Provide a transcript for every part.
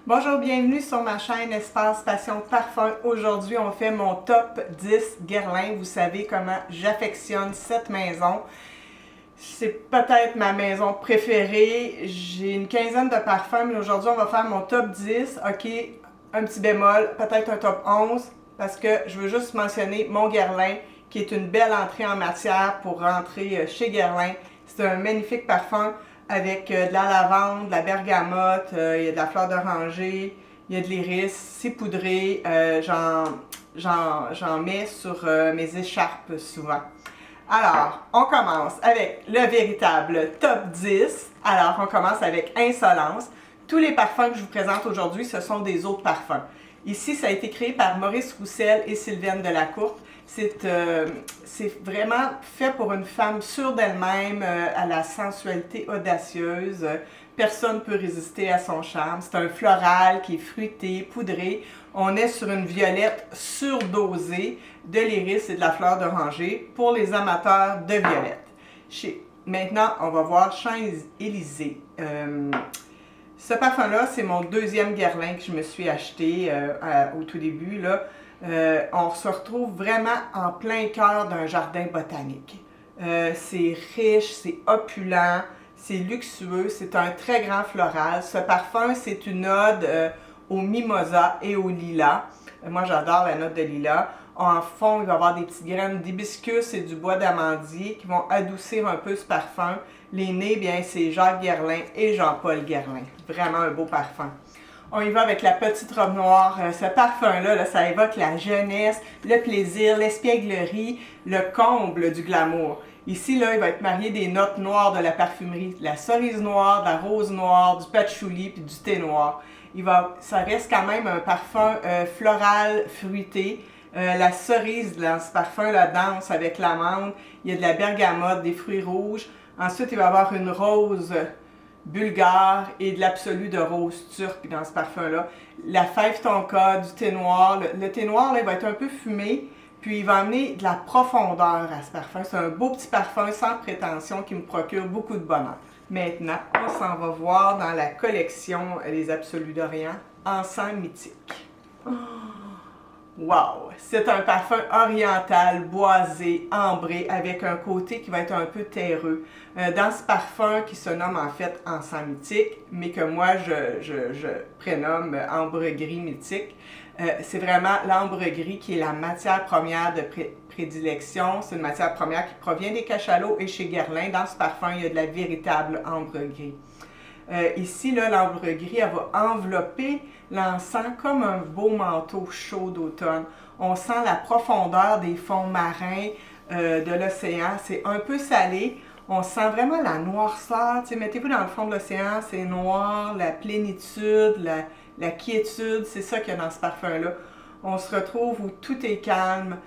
Bonjour, bienvenue sur ma chaîne Espace Passion Parfum. Aujourd'hui, on fait mon top 10 Guerlain. Vous savez comment j'affectionne cette maison. C'est peut-être ma maison préférée. J'ai une quinzaine de parfums, mais aujourd'hui, on va faire mon top 10. OK, un petit bémol, peut-être un top 11, parce que je veux juste mentionner mon Guerlain, qui est une belle entrée en matière pour rentrer chez Guerlain. C'est un magnifique parfum avec de la lavande, de la bergamote, il y a de la fleur d'oranger, il y a de l'iris, c'est poudré, j'en mets sur mes écharpes souvent. Alors, on commence avec le véritable top 10. Alors, on commence avec Insolence. Tous les parfums que je vous présente aujourd'hui, ce sont des eaux de parfum. Ici, ça a été créé par Maurice Roussel et Sylvaine Delacourte. C'est vraiment fait pour une femme sûre d'elle-même, à la sensualité audacieuse. Personne ne peut résister à son charme. C'est un floral qui est fruité, poudré. On est sur une violette surdosée, de l'iris et de la fleur d'oranger pour les amateurs de violette. Maintenant, on va voir Champs-Élysées. Ce parfum-là, c'est mon deuxième Guerlain que je me suis acheté au tout début, là. On se retrouve vraiment en plein cœur d'un jardin botanique. C'est riche, c'est opulent, c'est luxueux, c'est un très grand floral. Ce parfum, c'est une ode au mimosa et au lilas. Moi, j'adore la note de lilas. En fond, il va y avoir des petites graines d'hibiscus et du bois d'amandier qui vont adoucir un peu ce parfum. Les nez, bien, c'est Jacques Guerlain et Jean-Paul Guerlain. Vraiment un beau parfum. On y va avec la petite robe noire. Ce parfum-là, ça évoque la jeunesse, le plaisir, l'espièglerie, le comble du glamour. Ici, là, il va être marié des notes noires de la parfumerie, de la cerise noire, de la rose noire, du patchouli puis du thé noir. Ça reste quand même un parfum floral, fruité. La cerise dans ce parfum la danse avec l'amande. Il y a de la bergamote, des fruits rouges. Ensuite, il va y avoir une rose bulgare et de l'absolu de rose turque dans ce parfum-là. La fève tonka, du thé noir. Le thé noir, là, il va être un peu fumé, puis il va amener de la profondeur à ce parfum. C'est un beau petit parfum sans prétention qui me procure beaucoup de bonheur. Maintenant, on s'en va voir dans la collection Les Absolus d'Orient, Encens mythique. Wow! C'est un parfum oriental, boisé, ambré, avec un côté qui va être un peu terreux. Dans ce parfum qui se nomme en fait Encens mythique, mais que moi je prénomme ambre gris mythique, c'est vraiment l'ambre gris qui est la matière première de prédilection. C'est une matière première qui provient des cachalots et chez Guerlain. Dans ce parfum, il y a de la véritable ambre gris. Ici, l'ambre gris, elle va envelopper l'encens comme un beau manteau chaud d'automne. On sent la profondeur des fonds marins de l'océan. C'est un peu salé. On sent vraiment la noirceur. Mettez-vous dans le fond de l'océan, c'est noir, la plénitude, la quiétude. C'est ça qu'il y a dans ce parfum-là. On se retrouve où tout est calme.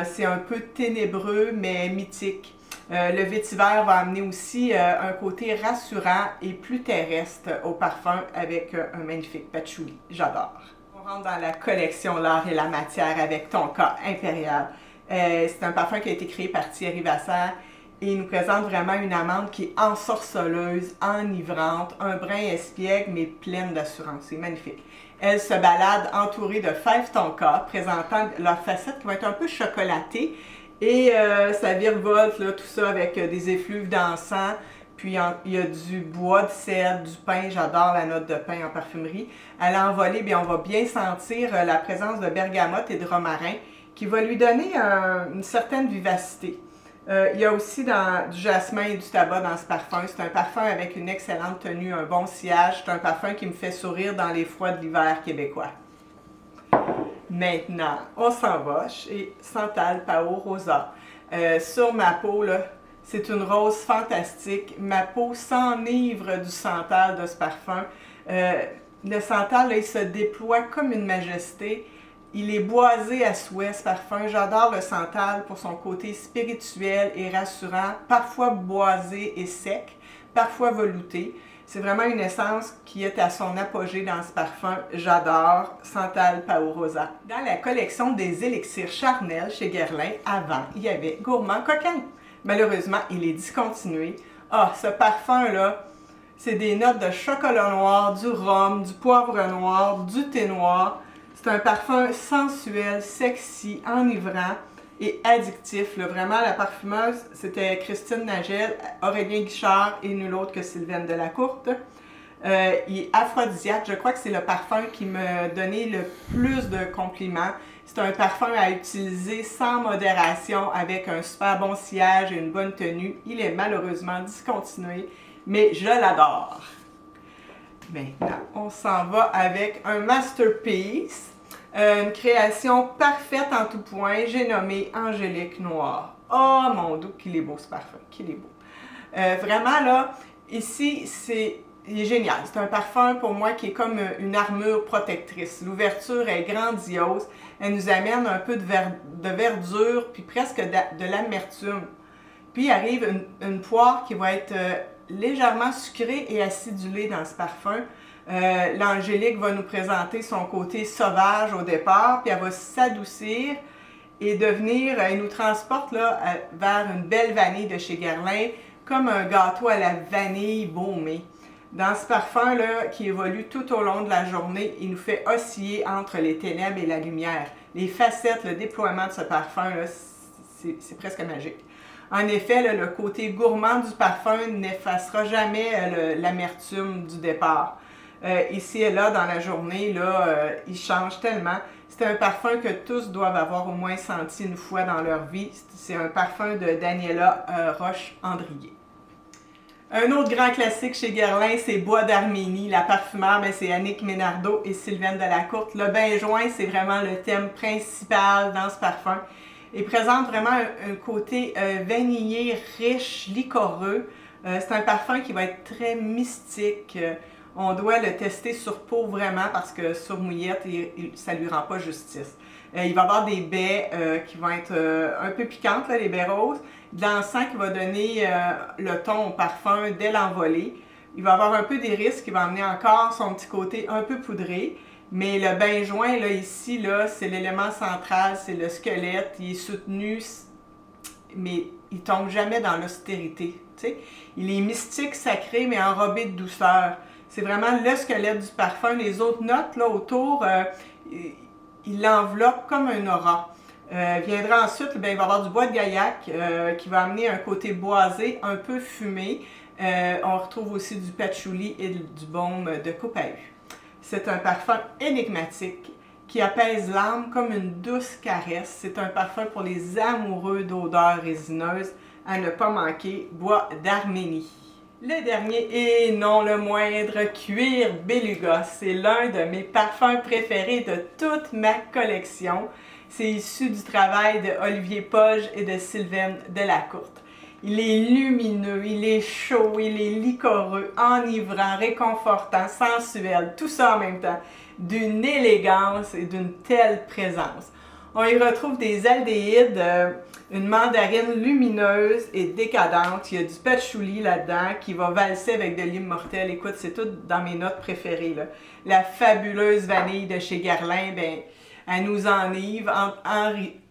C'est un peu ténébreux, mais mythique. Le vétiver va amener aussi un côté rassurant et plus terrestre au parfum avec un magnifique patchouli. J'adore. On rentre dans la collection L'art et la matière avec Tonka Impérial. C'est un parfum qui a été créé par Thierry Vasser et il nous présente vraiment une amande qui est ensorceleuse, enivrante, un brin espiègle mais pleine d'assurance. C'est magnifique. Elle se balade entourée de fèves Tonka présentant leur facette qui va être un peu chocolatée. Et ça virevolte, là, tout ça avec des effluves d'encens. Puis il y a du bois de cèdre, du pain. J'adore la note de pain en parfumerie. À l'envolée, bien, on va bien sentir la présence de bergamote et de romarin qui va lui donner une certaine vivacité. Il y a aussi du jasmin et du tabac dans ce parfum. C'est un parfum avec une excellente tenue, un bon sillage. C'est un parfum qui me fait sourire dans les froids de l'hiver québécois. Maintenant, on s'en va chez Santal Pao Rosa. Sur ma peau, c'est une rose fantastique. Ma peau s'enivre du santal de ce parfum. Le santal, là, il se déploie comme une majesté. Il est boisé à souhait, ce parfum. J'adore le santal pour son côté spirituel et rassurant, parfois boisé et sec, parfois velouté. C'est vraiment une essence qui est à son apogée dans ce parfum. J'adore Santal Pao Rosa. Dans la collection des élixirs charnels chez Guerlain, avant, il y avait Gourmand Coquin. Malheureusement, il est discontinué. Ah, ce parfum-là, C'est des notes de chocolat noir, du rhum, du poivre noir, du thé noir. C'est un parfum sensuel, sexy, enivrant et addictif. Là. Vraiment, la parfumeuse, c'était Christine Nagel, Aurélien Guichard et nul autre que Sylvaine Delacourte. Il est aphrodisiaque. Je crois que c'est le parfum qui m'a donné le plus de compliments. C'est un parfum à utiliser sans modération, avec un super bon sillage et une bonne tenue. Il est malheureusement discontinué, mais je l'adore. Maintenant, on s'en va avec un masterpiece, une création parfaite en tout point. J'ai nommé Angélique Noir. Oh mon Dieu, qu'il est beau ce parfum, qu'il est beau. Vraiment là, ici, il est génial. C'est un parfum pour moi qui est comme une armure protectrice. L'ouverture est grandiose. Elle nous amène un peu de verdure, puis presque de l'amertume. Puis arrive une poire qui va être légèrement sucrée et acidulée dans ce parfum. L'Angélique va nous présenter son côté sauvage au départ, puis elle va s'adoucir et elle nous transporte là, vers une belle vanille de chez Guerlain, comme un gâteau à la vanille baumée. Dans ce parfum-là, qui évolue tout au long de la journée, il nous fait osciller entre les ténèbres et la lumière. Les facettes, le déploiement de ce parfum-là, c'est presque magique. En effet, là, le côté gourmand du parfum n'effacera jamais l'amertume du départ. Ici et là, dans la journée, là, il change tellement. C'est un parfum que tous doivent avoir au moins senti une fois dans leur vie. C'est un parfum de Daniela Roche-Andrier. Un autre grand classique chez Guerlain, c'est Bois d'Arménie. La parfumeur, c'est Annick Ménardeau et Sylvaine Delacourte. Le bain joint, c'est vraiment le thème principal dans ce parfum. Il présente vraiment un côté vanillé, riche, liquoreux. C'est un parfum qui va être très mystique. On doit le tester sur peau vraiment parce que sur mouillette, ça ne lui rend pas justice. Il va y avoir des baies qui vont être un peu piquantes, là, les baies roses. De l'encens qui va donner le ton au parfum dès l'envolée. Il va y avoir un peu d'iris qui va amener encore son petit côté un peu poudré. Mais le bain joint, là, ici, là, c'est l'élément central, c'est le squelette. Il est soutenu, mais il tombe jamais dans l'austérité. Il est mystique, sacré, mais enrobé de douceur. C'est vraiment le squelette du parfum. Les autres notes là, autour, il l'enveloppe comme un aura. Viendra ensuite, il va y avoir du bois de gaillac qui va amener un côté boisé, un peu fumé. On retrouve aussi du patchouli et du baume de copahu. C'est un parfum énigmatique qui apaise l'âme comme une douce caresse. C'est un parfum pour les amoureux d'odeurs résineuses à ne pas manquer, Bois d'Arménie. Le dernier, et non le moindre, Cuir Beluga. C'est l'un de mes parfums préférés de toute ma collection. C'est issu du travail de Olivier Poge et de Sylvaine Delacourte. Il est lumineux, il est chaud, il est liquoreux, enivrant, réconfortant, sensuel, tout ça en même temps, d'une élégance et d'une telle présence. On y retrouve des aldéhydes, une mandarine lumineuse et décadente. Il y a du patchouli là-dedans qui va valser avec de l'immortel. Écoute, c'est tout dans mes notes préférées, là. La fabuleuse vanille de chez Guerlain, elle nous enivre,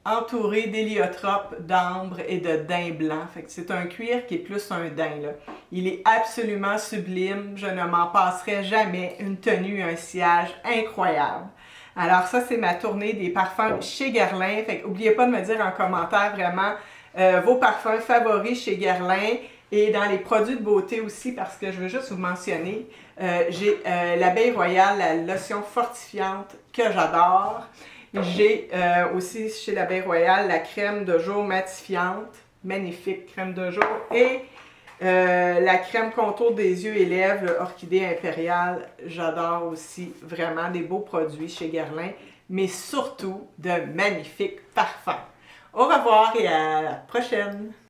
entourée d'héliotropes, d'ambre et de daim blanc. Fait que c'est un cuir qui est plus un daim, là. Il est absolument sublime. Je ne m'en passerai jamais. Une tenue, un sillage incroyable. Alors ça, c'est ma tournée des parfums chez Guerlain. Fait que n'oubliez pas de me dire en commentaire vraiment vos parfums favoris chez Guerlain et dans les produits de beauté aussi, parce que je veux juste vous mentionner, j'ai l'Abeille Royale, la lotion fortifiante que j'adore. J'ai aussi chez l'Abeille Royale la crème de jour matifiante, magnifique crème de jour, et la crème contour des yeux et lèvres, le Orchidée Impériale, j'adore aussi, vraiment des beaux produits chez Guerlain, mais surtout de magnifiques parfums. Au revoir et à la prochaine!